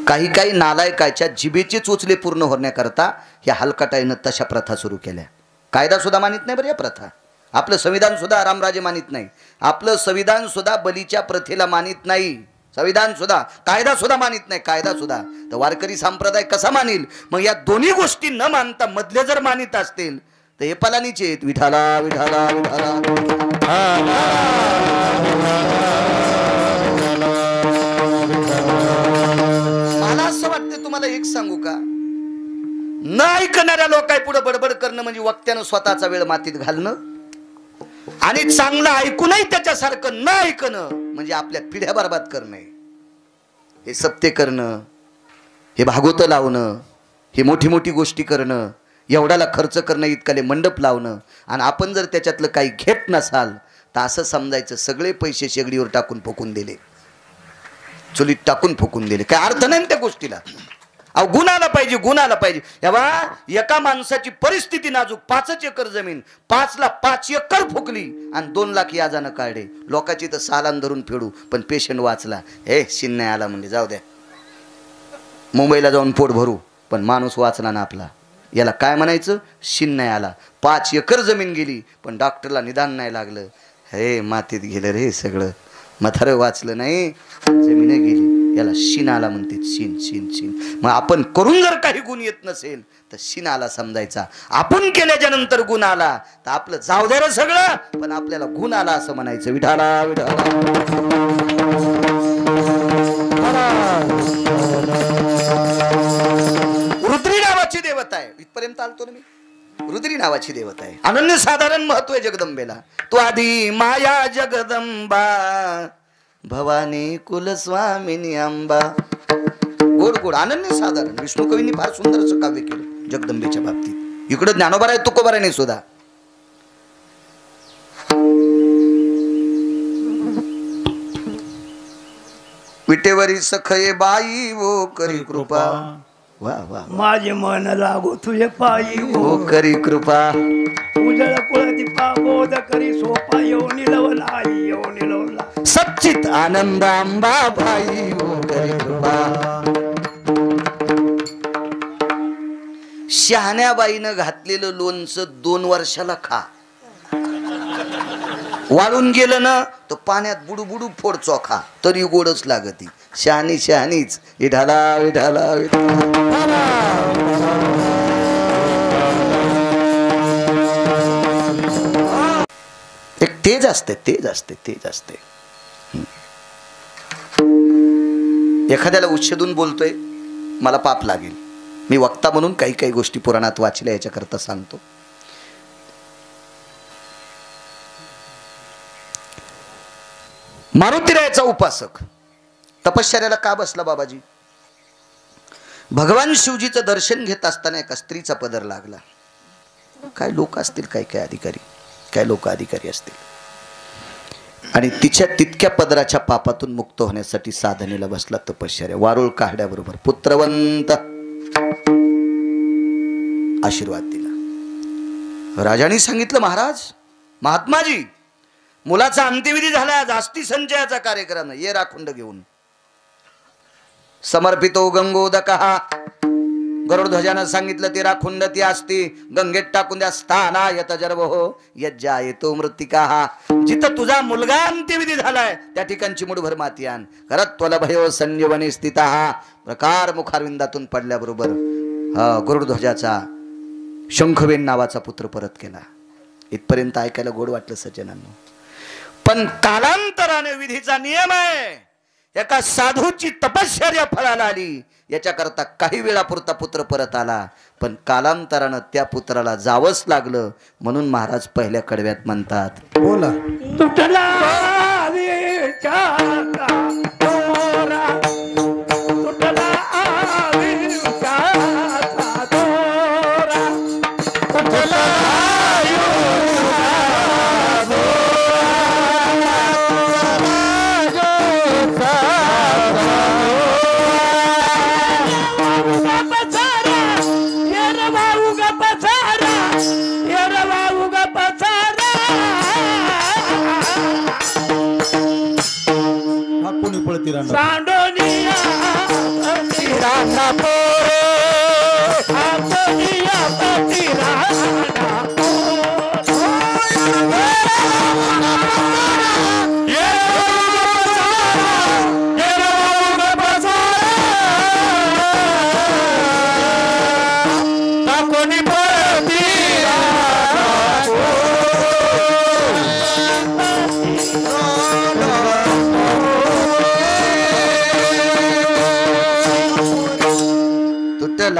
काही नालायकाच्या जिभेचे चोचले पूर्ण होण्याकरता ह्या हलकटाईनं तशा प्रथा सुरू केल्या. कायदा सुद्धा मानित नाही बरं या प्रथा. आपलं संविधान सुद्धा रामराजे मानित नाही. आपलं संविधान सुद्धा बलीच्या प्रथेला मानित नाही. संविधान सुद्धा, कायदा सुद्धा मानित नाही. कायदा सुद्धा तर वारकरी संप्रदाय कसा मानील? मग या दोन्ही गोष्टी न मानता मधले जर मानित असतील तर हे पलानीचे आहेत. विठाला विठाला विठाला. मला असं वाटतं, तुम्हाला एक सांगू का, न ऐकणाऱ्या लोकांपुढे बडबड करणं म्हणजे वक्त्यानं स्वतःचा वेळ मातीत घालणं, आणि चांगलं ऐकूनही त्याच्यासारखं न ऐकणं म्हणजे आपल्या पिढ्या बरबाद करणं. हे सत्य करणं, हे भागवत लावणं, हे मोठी मोठी गोष्टी करणं, एवढ्याला खर्च करणं, इतकाले मंडप लावणं, आणि आपण जर त्याच्यातलं काही घेत नसाल तर असं समजायचं सगळे पैसे शेगडीवर टाकून फुकून दिले, चुलीत टाकून फुकून दिले. काय अर्थ नाही त्या गोष्टीला. अहो गुण आला पाहिजे, गुण आला पाहिजे. एका माणसाची परिस्थिती नाजूक, 5 एकर जमीन, 5ला 5 एकर फुकली आणि 2 लाख याजानं काढले. लोकांची तर सालान धरून फेडू, पण पेशंट वाचला. हे शिन नाही आला म्हणजे जाऊ द्या, मुंबईला जाऊन पोट भरू, पण माणूस वाचला ना आपला. याला काय म्हणायचं? शिन नाही आला. 5 एकर जमीन गेली पण डॉक्टरला निदान नाही लागलं. हे मातीत गेलं रे सगळं. म्हातारं वाचलं नाही, जमीन गेली. याला शिन आला म्हणते. शिन शिन शिन. मग आपण करून जर काही गुण येत नसेल तर शिन आला समजायचा. आपण केल्याच्या नंतर गुण आला तर आपलं जाऊ द्या रे सगळं, पण आपल्याला गुण आला असं म्हणायचं. विठाला विठाला. रुद्री नावाची देवता आहे. इथपर्यंत आलतो ना मी. रुद्री नावाची देवता आहे. अनन्यसाधारण महत्व आहे जगदंबेला. तू आधी माया जगदंबा भवानी कुलस्वामिनी अंबा. गोड गोड अनन्यसाधारण. विष्णू कवींनी फार सुंदरचं काव्य केलं जगदंबेच्या बाबतीत. इकडं ज्ञानोबा आहे, तुकोबा नाही सुद्धा. विटेवरी सखये बाई वो करी कृपा. वा वा. माझे मन लागो तुझे पायी ओ करी कृपा. उजळ कुळती पाबोध करी सोपा येऊ निलवला आई येऊ निलवला. सच्चित आनंद अंबा भाई ओ करी कृपा. शहाण्याबाईनं घातलेलं लोणचं 2 वर्षाला खा. वाळून गेलं ना तर पाण्यात बुडू बुडू फोड चोखा तरी गोडच लागती. शहाणी शहाणीच. विठाला विठाला विठाला. एक तेज असते, तेज असते, तेज असते. एखाद्याला उच्छेदून बोलतोय, मला पाप लागेल. मी वक्ता म्हणून काही काही गोष्टी पुराणात वाचल्या याच्याकरता सांगतो. मारुतीरायाचा उपासक तपश्चर्याला का बसला बाबाजी? भगवान शिवजीचं दर्शन घेत असताना एका स्त्रीचा पदर लागला. काय लोक असतील, काय काय अधिकारी, काय लोक अधिकारी असतील, आणि तिच्या तितक्या पदराच्या पापातून मुक्त होण्यासाठी साधनेला बसला तपश्चर्या. वारुळ काहड्याबरोबर पुत्रवंत आशीर्वाद दिला. राजाने सांगितलं, महाराज महात्माजी, मुलाचा अंत्यविधी झाला, जास्ती संचयाचा कार्यक्रम, ये राखुंड घेऊन. समर्पितो गंगोदकहा, गरुडध्वजानं सांगितलं, ती राखुंड ती असती गंगेत टाकून द्या. स्थाना यत जर्व हो यज्जा येतो मृत्तिका. जिथं तुझा मुलगा अंत्यविधी झालाय त्या ठिकाणची मुठभर माती आण. करत त्वल भयो संजीवनी स्थिता. प्रकार मुखारविंदातून पडल्याबरोबर गरुडध्वजाचा शंखवेन नावाचा पुत्र परत केला. इथपर्यंत ऐकायला गोड वाटलं सज्जनांनो. पण कालांतराने विधीचा नियम आहे, एका साधूची तपश्चर्या फळाला आली, याच्याकरता काही वेळापुरता पुत्र परत आला, पण कालांतरानं त्या पुत्राला जावंच लागलं. म्हणून महाराज पहिल्या कडव्यात म्हणतात, बोला. तुटला विचारा दोरा, तुटला विचारा दोरा, तुटला सांडोनिया पतिराना पोरे, सांडोनिया पतिराना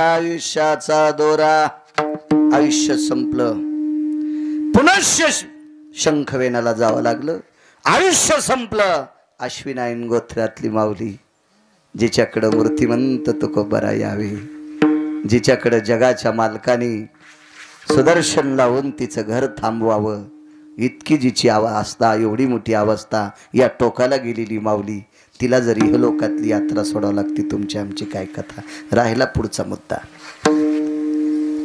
आयुष्याचा दोरा. आयुष्य संपलं, पुनश्च शंखवेनाला जावं लागलं. आयुष्य संपलं. अश्विनायन गोत्रातली माऊली, जिच्याकडं मूर्तिमंत तुकोबरा यावे, जिच्याकडं जगाच्या मालकाने सुदर्शन लावून तिचं घर थांबवावं, इतकी जिची अवस्था, एवढी मोठी अवस्था या टोकाला गेलेली माऊली, तिला जरी हे लोकातली यात्रा सोडावं लागते. तुमची आमची काय कथा. राहिला पुढचा मुद्दा.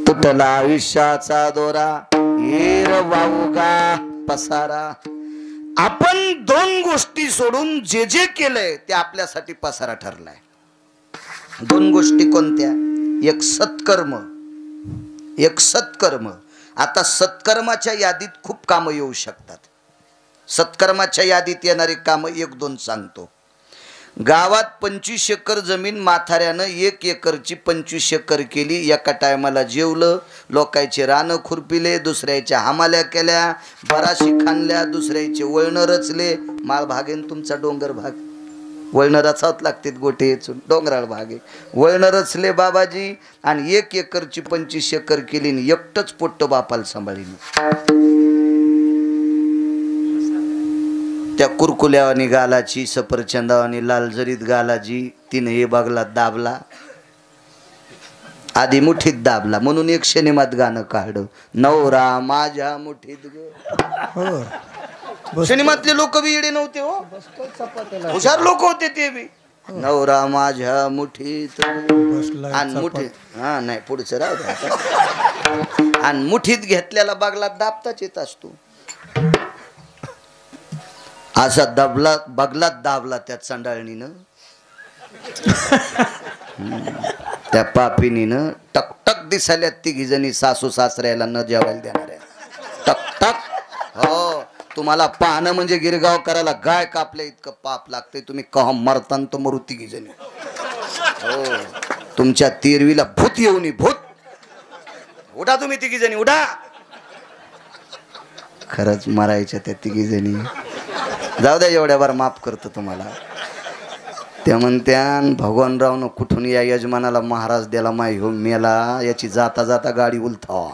तुटला आयुष्याचा दोरा, येर वावगा पसारा. आपण दोन गोष्टी सोडून जे जे केलंय ते आपल्यासाठी पसारा ठरलाय. दोन गोष्टी कोणत्या? एक सत्कर्म, एक सत्कर्म. आता सत्कर्माच्या यादीत खूप कामं येऊ शकतात. सत्कर्माच्या यादीत येणारी कामं एक दोन सांगतो. गावात 25 एकर जमीन म्हाताऱ्यानं 1 एकरची 25 एकर केली. एका टायमाला जेवलं, लोकांचे रानं खुरपिले, दुसऱ्याच्या हमाल्या केल्या, बराशी खाणल्या, दुसऱ्याचे वळणं रचले. माळ भागेन तुमचा डोंगर भाग, वळणं रचावत लागतात गोटे येचून, डोंगराळ भाग आहे. वळणं रचले बाबाजी आणि 1 एकरची 25 एकर केली आणि एकटंच पोट्ट बापाला सांभाळली. त्या कुरकुल्यावानी गालाची, सफरचंदावानी लालजरीत गालाची, तिने हे बगलात दाबला, आधी मुठीत दाबला. म्हणून एक सिनेमात गाणं काढलं, नवरा माझ्या मुठीत ग. सिनेमातले लोक बी येडे नव्हते हो, हुशार लोक होते ते बी. नवरा माझ्या मुठीत आणि मुठीत, हा नाही पुढचं राहू द्या. आणि मुठीत घेतल्याला बगलात दाबताच येत असतो. असा दाबला, बगलात दाबला त्या चंडाळणीनं, त्या पापिनीनं. टकटक दिसायला तिघी जणी सासू सासऱ्याला न जेवायला देणाऱ्या. टकटक. हो, तुम्हाला पाहणं म्हणजे गिरगाव करायला गाय कापल्या इतकं पाप लागतंय. तुम्ही कहा मरतान तर मरू तिघी जणी. हो, तुमच्या तेरवीला भूत येऊनी भूत. उठा तुम्ही तिघी जणी, उठा. खरंच मरायच्या त्या तिघी जणी. जाऊ द्या, एवढ्यावर माफ करतो तुम्हाला. त्या म्हणत्यान भगवानरावनं कुठून या यजमानाला महाराज द्याला माय हो मेला, याची जाता जाता गाडी उलथावा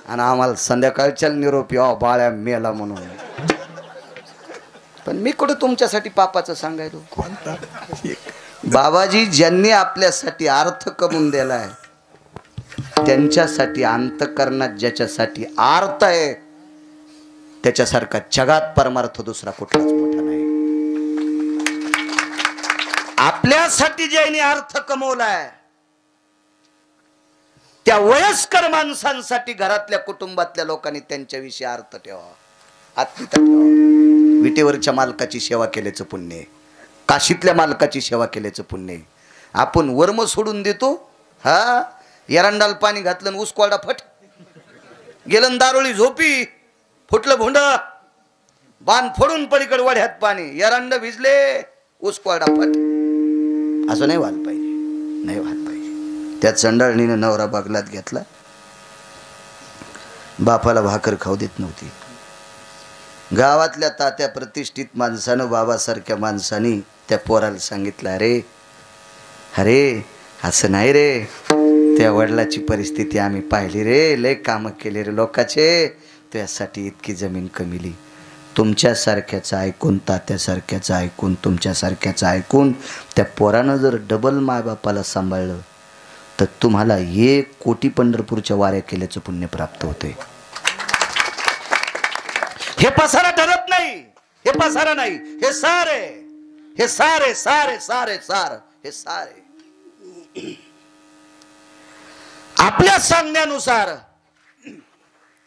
आणि आम्हाला संध्याकाळच्या निरोप यावा बाळ्या मेला म्हणून. पण मी कुठं तुमच्यासाठी पापाचं सांगायलो. बाबाजी ज्यांनी आपल्यासाठी अर्थ कमवून दिलाय, त्यांच्यासाठी अंतःकरणात ज्याच्यासाठी अर्थ आहे, त्याच्यासारखा जगात परमार्थ दुसरा कुठलाच मोठा नाही. आपल्यासाठी ज्यांनी अर्थ कमवलाय त्या वयस्कर माणसांसाठी घरातल्या कुटुंबातल्या लोकांनी त्यांच्याविषयी अर्थ ठेवा, आत्मीयता ठेवा. विटेवरच्या मालकाची सेवा केल्याचं पुण्य आहे, काशीतल्या मालकाची सेवा केल्याचं पुण्य आहे. आपण वर्म सोडून देतो. हा, एरंडाल पाणी घातलं उसकोळडा फट गेलं, दारोळी झोपी फुटलं भोंड, बाण फोडून पलीकडे वड्यात पाणी, एरंड भिजले उसकोळडा फट. असं नाही व्हायला पाहिजे, नाही व्हायला पाहिजे. त्या चंडाळणीनं नवरा बागलात घेतला, बापाला भाकर खाऊ देत नव्हती. गावातल्या तात्या प्रतिष्ठित माणसानं, बाबासारख्या माणसानी त्या पोराला सांगितलं, अरे अरे असं नाही रे, त्या वडिलाची परिस्थिती आम्ही पाहिली रे, लय कामं केले रे लोकाचे, त्यासाठी इतकी जमीन कमिली. तुमच्यासारख्याचं ऐकून, तात्यासारख्याचं ऐकून, तुमच्यासारख्याचं ऐकून त्या पोरानं जर डबल मायबापाला सांभाळलं तर तुम्हाला 1 कोटी पंढरपूरच्या वाऱ्या केल्याचं पुण्य प्राप्त होते. हे पसारा ठरत नाही, हे पसारा नाही, हे सार आहे, हे सार आहे, सार आहे, सार आहे, सार, हे सार आहे. आपल्या सांगण्यानुसार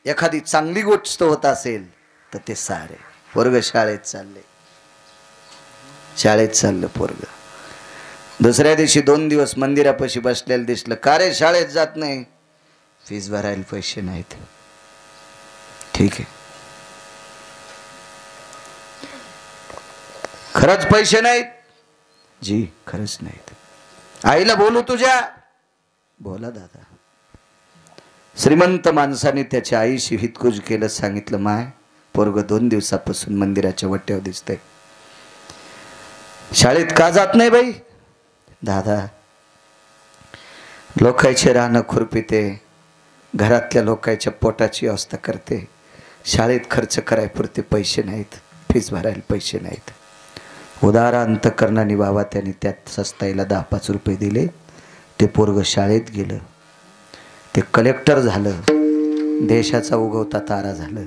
एखादी चांगली गोष्ट होत असेल तर ते सार आहे. पोरग शाळेत चालले, शाळेत चाललं पोरग. दुसऱ्या दिवशी 2 दिवस मंदिरापाशी बसलेलं दिसलं. का रे शाळेत जात नाही? फीस भरायला पैसे नाहीत. ठीक आहे, खरंच पैसे नाहीत? जी खरंच नाहीत. आईला बोलू तुझ्या? बोला दादा. श्रीमंत माणसाने त्याच्या आईशी हितकुज केलं, सांगितलं, माय पोरग 2 दिवसापासून मंदिराच्या वट्यावर दिसतंय, शाळेत का जात नाही बाई? दादा, लोकांचे रानं खुरपिते, घरातल्या लोकांच्या पोटाची व्यवस्था करते, शाळेत खर्च करायपुरते पैसे नाहीत, फीस भरायला पैसे नाहीत. उदार अंतकरणाने बाबा त्यांनी त्यात सस्ताईला 10-5 रुपये दिले. ते पोरग शाळेत गेलं, ते कलेक्टर झालं, देशाचा उगवता तारा झालं.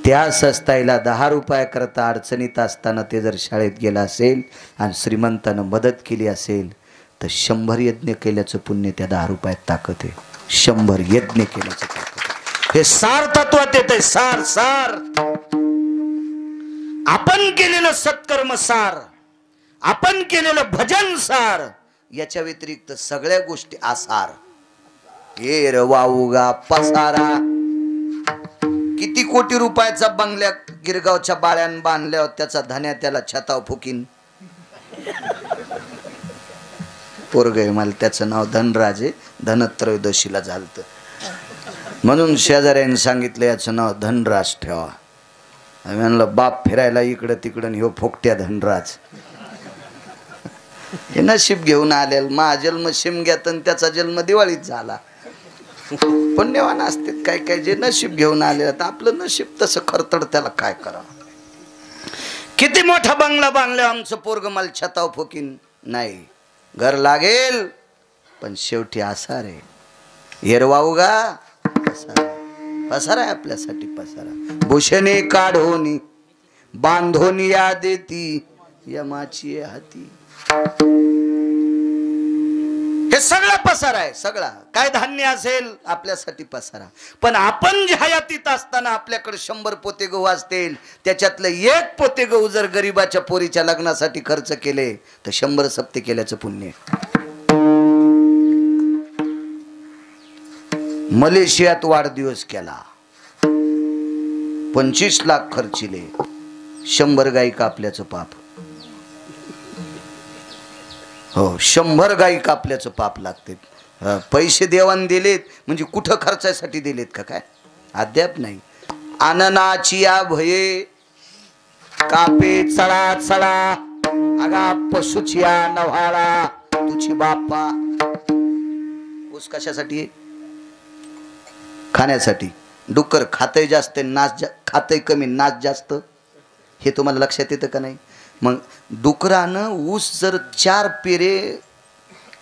त्या सस्ताईला 10 रुपयाकरता अडचणीत असताना ते जर शाळेत गेला असेल आणि श्रीमंतानं मदत केली असेल तर 100 यज्ञ केल्याचं पुण्य त्या 10 रुपयात ताकद आहे. 100 यज्ञ केल्याचं ताकद. हे सार तत्वात येते, सार सार. आपण केलेलं सत्कर्म सार, आपण केलेलं भजन सार, याच्या व्यतिरिक्त सगळ्या गोष्टी आसार. हे रवाऊगा पसारा. किती कोटी रुपयाचा बंगल्या गिरगावच्या बाळ्यान बांधल्यावर त्याचा धन्या त्याला छताव फुकीन. पोरग आहे मला, त्याचं नाव धनराज आहे, धनत्रयोदशीला झालत म्हणून शेजाऱ्याने सांगितलं याचं नाव धनराज ठेवा. आम्ही म्हणलं बाप फिरायला इकडं तिकडं, ह्यो फोकट्या धनराज. हे नशीब घेऊन आलेल, मा जन्म शिमग्यात आणि त्याचा जन्म दिवाळीत झाला. पुण्यवान असतात काय काय जे नशीब घेऊन आले. आता आपलं नशीब तसं खरतड, त्याला काय करा. किती मोठा बंगला बांधला आमचं पोरग मला छताव फुकीन नाही. घर लागेल पण शेवटी आसार आहे. हेरवाऊगा पसारा, पसारा आहे आपल्यासाठी पसारा. भूषणे काढोनी बांधोनी या देती यमाची हाती. हे सगळा पसारा आहे, सगळा. काय धान्य असेल आपल्यासाठी पसारा. पण आपण जे हयातीत असताना आपल्याकडे 100 पोते गहू असतील, त्याच्यातलं 1 पोते गहू जर गरीबाच्या पोरीच्या लग्नासाठी खर्च केले तर 100 सप्ते केल्याचं पुण्य. मलेशियात वाढदिवस केला, 25 लाख खर्चिले, 100 गाई कापल्याचं पाप. हो, 100 गाई कापल्याचं पाप लागते. पैसे देवान दिलेत म्हणजे कुठं खर्चासाठी दिलेत का काय? अद्याप नाही. आननाची या भये कापे चढा चढा, अगा पशुचिया नव्हाळा तुझी बाप्पा. ऊस कशासाठी? खाण्यासाठी. डुक्कर खातंय जास्त, नाच खातंय कमी, नाच जास्त. हे तुम्हाला लक्षात येतं का नाही? मग डुकरानं ऊस जर 4 पेरे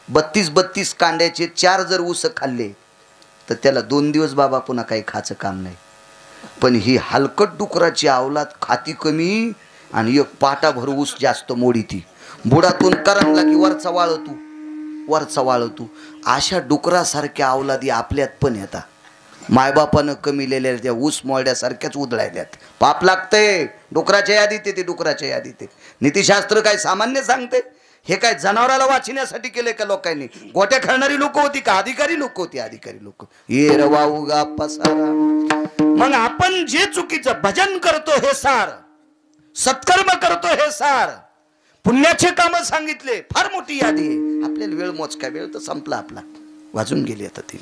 32 कांड्याचे 4 जर ऊस खाल्ले तर त्याला 2 दिवस बाबा पुन्हा काही खायचं काम नाही. पण ही हलकट डुकराची अवलाद खाती कमी आणि 1 पाटाभर ऊस जास्त मोडी. ती बुडातून करंगला की वरचा वाळतू वरचा वाळवतो. अशा डुकरासारख्या अवलादी आपल्यात पण येतात. मायबापानं कमीलेल्या त्या ऊस मोळड्यासारख्याच उधळायल्यात. पाप लागतंय. डुकराच्या यादीत येते, डुकराच्या यादीत येते. नीतिशास्त्र काय सामान्य सांगते? हे काय जनावराला वाचण्यासाठी केले का लोकांनी? गोट्या खेळणारी लोक होती का? अधिकारी लोक होती, अधिकारी लोक. ये रवा उगा पसारा. मग आपण जे चुकीचं भजन करतो हे सार, सत्कर्म करतो हे सार, पुण्याचे काम सांगितले, फार मोठी यादी आहे. आपल्याला वेळ मोजका, वेळ तर संपला आपला, वाजून गेली आता ती.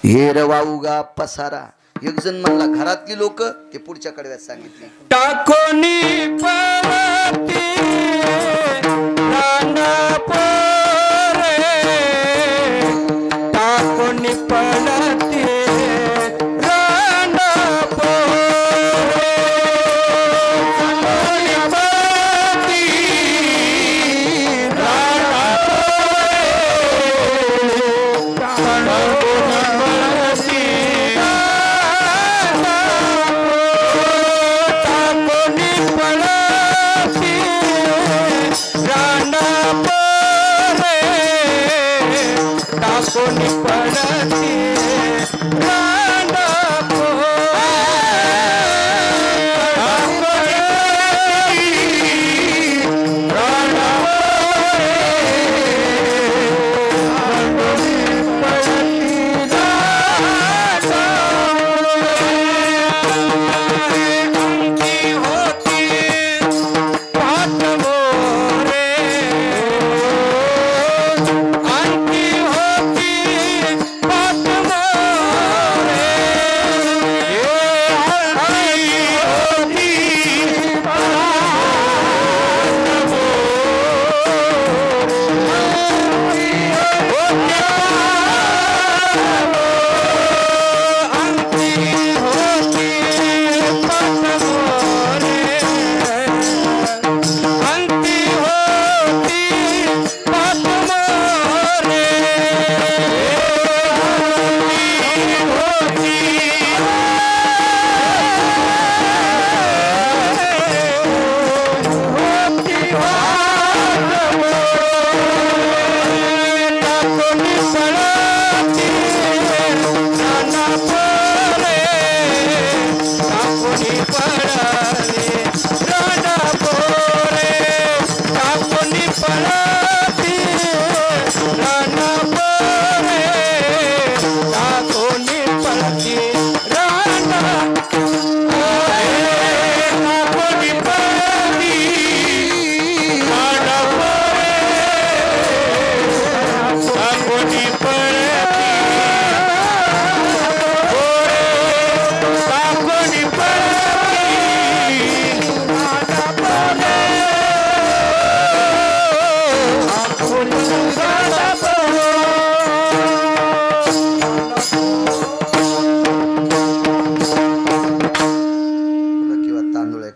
ये रवा उगा पसारा. एक जण म्हणला घरातली लोक, ते पुढच्या कडव्यात सांगितले. टाकोनी पळती राना पोरे, टाकोनी पळती राना पोरे, टाकोनी पळती राना पोरे, टाकोनी कोणी पडती राना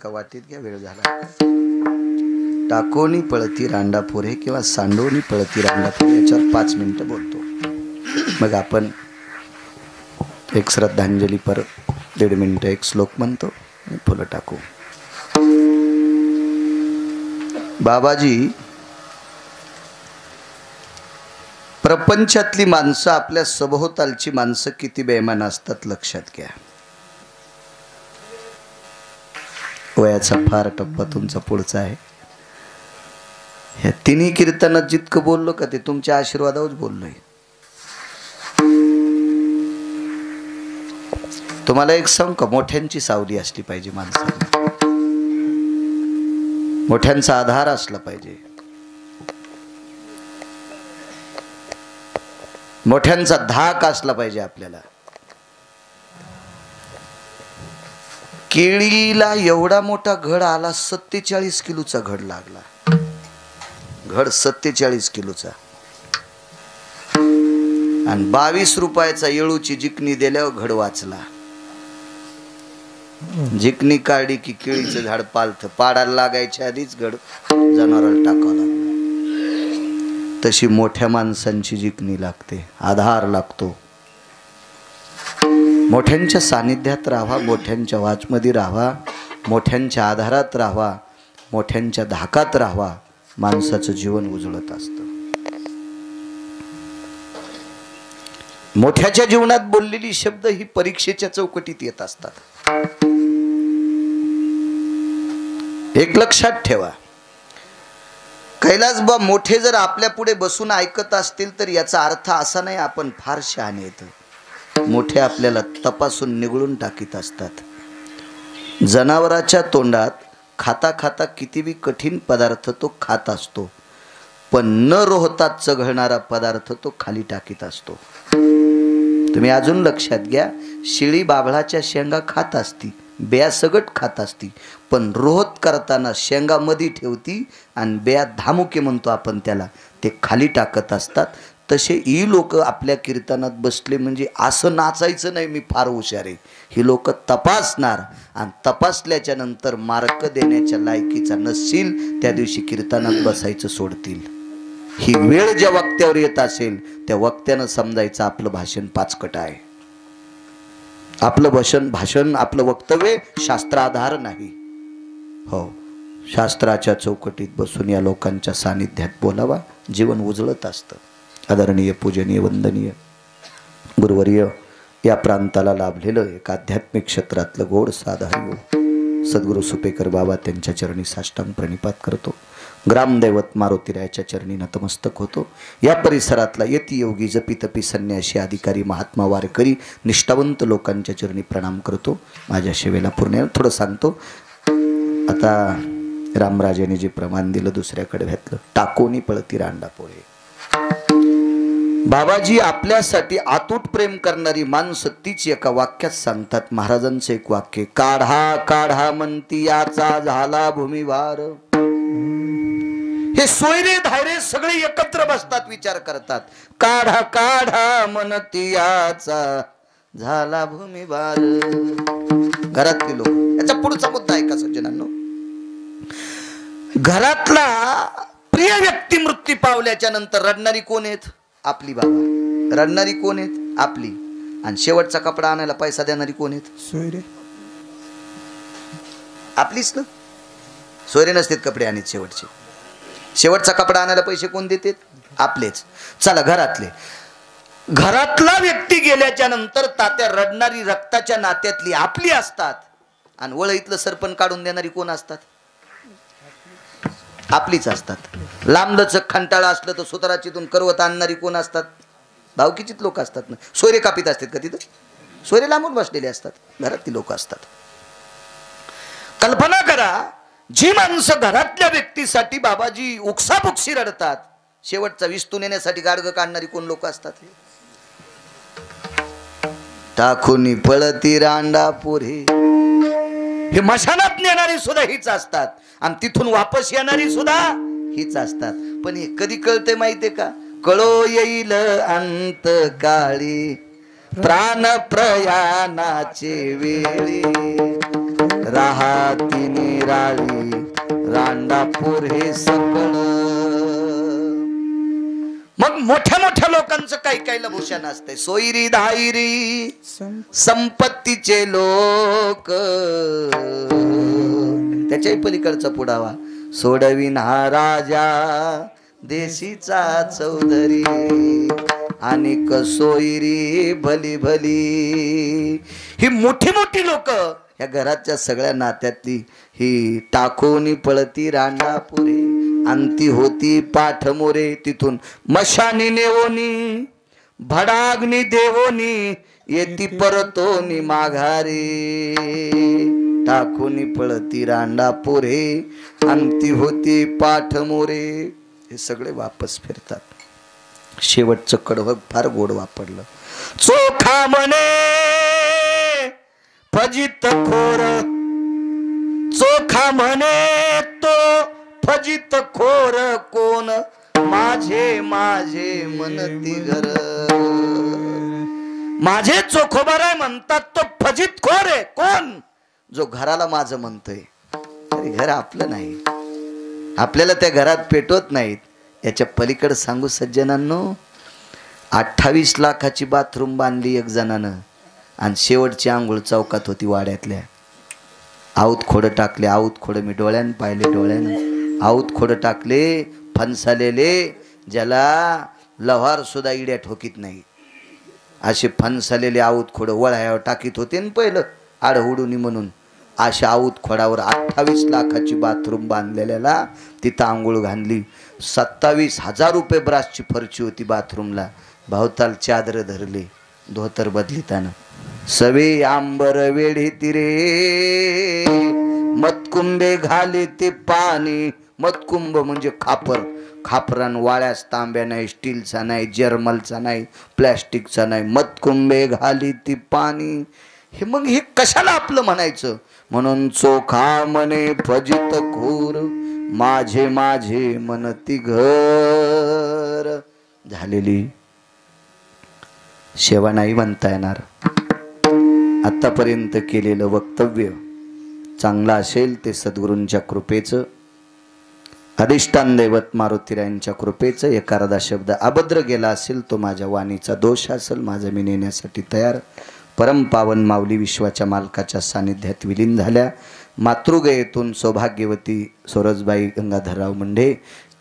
वाटीत घ्या, वेळ झाला. टाकोनी पळती रांडा पोरे किंवा सांडोनी पळती रांडा पोरे, याच्यावर 5 मिनिटं बोलतो. मग आपण एक श्रद्धांजली पर 1.5 मिनिटं एक श्लोक म्हणतो आणि फुलं टाकू. बाबाजी, प्रपंचातली माणसं, आपल्या सभोवतालची माणसं किती बेईमान असतात लक्षात घ्या. वयाचा फार टप्पा तुमचा पुढचा आहे. ह्या तिन्ही कीर्तनात जितकं बोललो का ते तुमच्या आशीर्वादावरच बोललोय. तुम्हाला एक सांगू का, मोठ्यांची सावली असली पाहिजे माणसाला, मोठ्यांचा आधार असला पाहिजे, मोठ्यांचा धाक असला पाहिजे आपल्याला. केळीला एवढा मोठा घड आला, 47 किलोचा घड लागला. घड 47 किलोचा, आणि 22 रुपयाचा येळूची जिकणी दिल्यावर घड वाचला. जिकणी काढली की केळीचं झाड पालथ, पाडायला लागायच्या आधीच घड जनावराला टाकावं लागलं. तशी मोठ्या माणसांची जिकणी लागते, आधार लागतो. मोठ्यांच्या सानिध्यात राहावा, मोठ्यांच्या वाचमध्ये राहावा, मोठ्यांच्या आधारात राहावा, मोठ्यांच्या धाकात राहावा. माणसाचं जीवन उजळत असतं. मोठ्याच्या जीवनात बोललेली शब्द ही परीक्षेच्या चौकटीत येत असतात. एक लक्षात ठेवा, कैलास बा मोठे जर आपल्या पुढे बसून ऐकत असतील तर याचा अर्थ असा नाही आपण फार शहाणे येत. मोठे आपल्याला तपासून निगळून टाकीत असतात. जनावराच्या तोंडात खाता खाता किती बी कठीण पदार्थ तो खात असतो, पण न रोहता चघळणारा पदार्थ तो खाली टाकीत असतो. तुम्ही अजून लक्षात घ्या, शिळी बाभळाच्या शेंगा खात असती, बेया सगट खात असती, पण रोहत करताना शेंगा मध्ये ठेवती आणि बेया धामुके म्हणतो आपण त्याला, ते खाली टाकत असतात. तसे ही लोक आपल्या कीर्तनात बसले म्हणजे असं नाचायचं नाही मी फार हुशार आहे. ही लोक तपासणार आणि तपासल्याच्या नंतर मार्क देण्याच्या लायकीचा नसशील त्या दिवशी कीर्तनात बसायचं सोडतील. ही वेळ ज्या वक्त्यावर येत असेल त्या वक्त्यानं समजायचं आपलं भाषण पाचकट आहे, आपलं भाषण आपलं वक्तव्य शास्त्राधार नाही. हो, शास्त्राच्या चौकटीत बसून या लोकांच्या सानिध्यात बोलावा, जीवन उजळत असतं. आदरणीय पूजनीय वंदनीय गुरुवर्य, या प्रांताला लाभलेलं एक आध्यात्मिक क्षेत्रातलं गोड साधारी सद्गुरू सुपेकर बाबा त्यांच्या चरणी साष्टांग प्रणिपात करतो. ग्रामदैवत मारुतीरायाच्या चरणी नतमस्तक होतो. या परिसरातला यती योगी जपितपी संन्यासी अधिकारी महात्मा वारकरी निष्ठावंत लोकांच्या चरणी प्रणाम करतो. माझ्या सेवेला पूर्ण थोडं सांगतो. आता रामराजेने जे प्रमाण दिलं दुसऱ्याकडे घातलं, टाकोनी पळती रांडा पोळे. बाबाजी आपल्यासाठी अतूट प्रेम करणारी माणसं तीच एका वाक्यात सांगतात. महाराजांचं एक वाक्य, काढा काढा म्हणती याचा झाला भूमिवार. हे सोयरे धायरे सगळे एकत्र बसतात, विचार करतात, काढा काढा म्हणती याचा झाला भूमिवार. घरातले लोक, याचा पुढचा मुद्दा ऐका सज्जनांनो. घरातला प्रिय व्यक्ती मृत्यू पावल्याच्या नंतर रडणारी कोण आहेत? आपली. बाबा रडणारी कोण आहेत? आपली. आणि शेवटचा कपडा आणायला पैसा देणारी कोण आहेत? सोयरे. आपलीच ना. सोयरे नसतात कपडे आणत शेवटचे. शेवटचा कपडा आणायला पैसे कोण देतात? आपलेच. चला, घरातला व्यक्ती गेल्याच्या नंतर तात्या रडणारी रक्ताच्या नात्यातली आपली असतात. आणि वळईतलं सरपण काढून देणारी कोण असतात? आपलीच असतात. लांबलचक खंटाळा असलं तर सुताराचीतून करवत आणणारी कोण असतात? भावकीचीच लोक असतात ना. सोयरे कापीत असतात का तिथं? सोयरे लांबून बसलेले असतात, घरातली लोक असतात. कल्पना करा, जी माणसं घरातल्या व्यक्तीसाठी बाबाजी उकसापुकसी रडतात, शेवटचा विस्तू नेण्यासाठी गाडगं काढणारी कोण लोक असतात? टाकूनी पळती रांडा पोरे. हे मशानात नेणारी सुद्धा हीच असतात आणि तिथून वापस येणारी सुद्धा हीच असतात. पण हे कधी कळते माहितीये का? कळो येईल अंत काळी प्राण प्रयाणाचे वेळी राहती निराळी रांडापूर हे सकळ. मग मोठ्या मोठ्या लोकांचं काही काही भूषण असते. सोयरी धायरी संपत्तीचे लोक, त्याच्याही पलीकडचा पुढावा. सोडविन हा राजा देशीचा चौधरी आणि कसोयरी भली भली. ही मोठी मोठी लोक या घराच्या सगळ्या नात्यातली ही टाकोनी पळती रांडापुरे. अंती होती पाठमोरे. तिथून मशानी नेवोनी भडाग्नी देवोनी येती परतोनी माघारे. टाकोनी पळती रांडापुरे अंती होती पाठमोरे. हे सगळे वापस फिरतात. शेवटचं कडवं फार गोड वापरलं. चोखा म्हणे फजित खोर, चोखा म्हणे तो फजित खोर कोण माझे माझे म्हणती घर. माझे चोखोबाराय म्हणतात तो फजित खोर आहे. कोण? जो घराला माझं म्हणतोय. अरे घर आपलं नाही, आपल्याला त्या घरात पेटवत नाहीत. याच्या पलीकडे सांगू सज्जनांनो, 28 लाखाची बाथरूम बांधली एक जणानं आणि शेवटची आंघोळ चौकात होती वाड्यातल्या. आऊत खोडं टाकले, आऊत खोडं मी डोळ्यानं पाहिले, डोळ्यानं आऊत खोडं टाकले फणसालेले, ज्याला लव्हार सुद्धा इड्या ठोकीत नाही. असे फणसालेले आऊत खोडं वळायावर टाकीत होते न पहिलं आडहुडुनी म्हणून. अशा आऊत खोडावर 28 लाखाची बाथरूम बांधलेल्याला तिथं आंघोळ घालली. 27,000 रुपये ब्रासची फरची होती बाथरूमला. भावताल चादर धरले धोतर बदलिताना. सवे आंबर वेढी तिरे मतकुंबे घाले ते पाणी. मतकुंभ म्हणजे खापर. खापरान वाळ्यास तांब्या नाही, स्टीलचा नाही, जर्मलचा नाही, प्लॅस्टिकचा नाही. मतकुंबे घाली ती पाणी. हे मग हे कशाला आपलं म्हणायचं. म्हणून चोखा मने फजित खूर माझे माझे मनती घर. झालेली शेवा नाही म्हणता येणार. आतापर्यंत केलेलं वक्तव्य चांगलं असेल ते सद्गुरूंच्या कृपेचं, अधिष्ठान दैवत मारुतीरायांच्या कृपेचं. एखादा शब्द अभद्र गेला असेल तो माझ्या वाणीचा दोष असेल. माझं मी नेण्यासाठी तयार. परमपावन माऊली विश्वाच्या मालकाच्या सानिध्यात विलीन झाल्या. मातृगयेतून सौभाग्यवती सोरसबाई गंगाधरराव मुंढे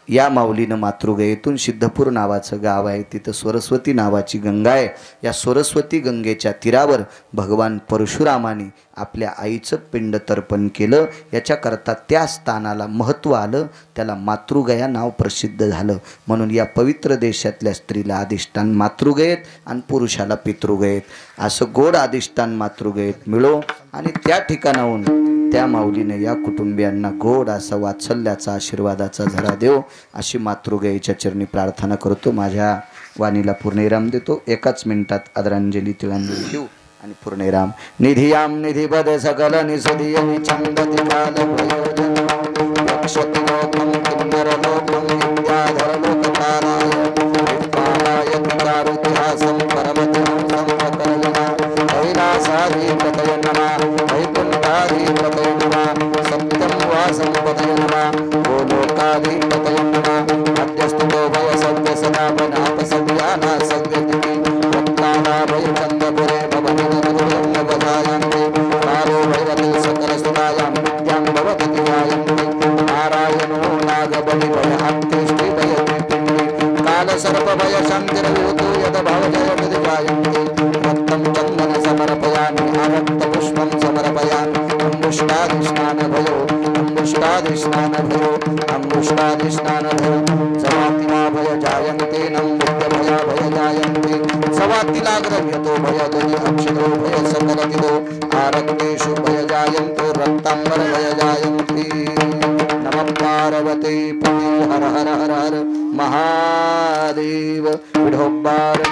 या माऊलीनं मातृगयेतून सिद्धपूर नावाचं गाव आहे, तिथं सरस्वती नावाची गंगा आहे. या सरस्वती गंगेच्या तीरावर भगवान परशुरामाने आपल्या आईचं पिंड तर्पण केलं. याच्याकरता त्या स्थानाला महत्त्व आलं, त्याला मातृगया नाव प्रसिद्ध झालं. म्हणून या पवित्र देशातल्या स्त्रीला अधिष्ठान मातृगयेत आणि पुरुषाला पितृगयेत असं गोड अधिष्ठान मातृगयेत मिळो. आणि त्या ठिकाणाहून त्या माऊलीने या कुटुंबियांना गोड असा वात्सल्याचा आशीर्वादाचा झरा देव अशी मातृगयेच्या चरणी प्रार्थना करतो. माझ्या वाणीला पूर्णविराम देतो. एकाच मिनिटात आदरांजली तिळांजली घेऊ आणि पूर्णविराम. निधियाम निधिपद सकल निसदीय निचंदति काल प्रयोजन रक्षति लोकं किन्नर लोकं विद्याधर लोकपालाय विद्वानाय पितारुद्यासं परमतिं संपकर्यणा कैलासाधिपतये नमः वैकुण्ठाधिपतये नमः सत्यं वासं पतये नमः गोलोकाधिपतये नमः अद्यस्तुतो भय सत्य सदा वनाप सव्याना सव्यतिथि वक्ताना भय चन्द्रपुरे भवति निर्गुणं वदायन्ते कालो भैरति सकलसुरायां विद्यां भवति ध्यायन्ते नारायणो नागबलि भय हन्तेष्टि भयति पिण्डि कालसर्प भय शान्तिर्भूतो यद भवजय ध्यायन्ते रक्तं चन्दन समर्पयामि आरक्तपुष्पं समर्पयामि अङ्गुष्ठाधिष्ठान भयो अङ्गुष्ठाधिष्ठान भयो अङ्गुष्ठाधिष्ठान भयो सवातिमा भय जायन्ते नमोद्य भय भय जायन्ते सवातिलाग्रव्यतो भय ध्वनि अक्षितो भय सकलतिदो आरक्तेषु भय जायन्तो रक्ताम्बर भय जायन्ते नमः पार्वती पते हर हर हर हर महादेव विठोबार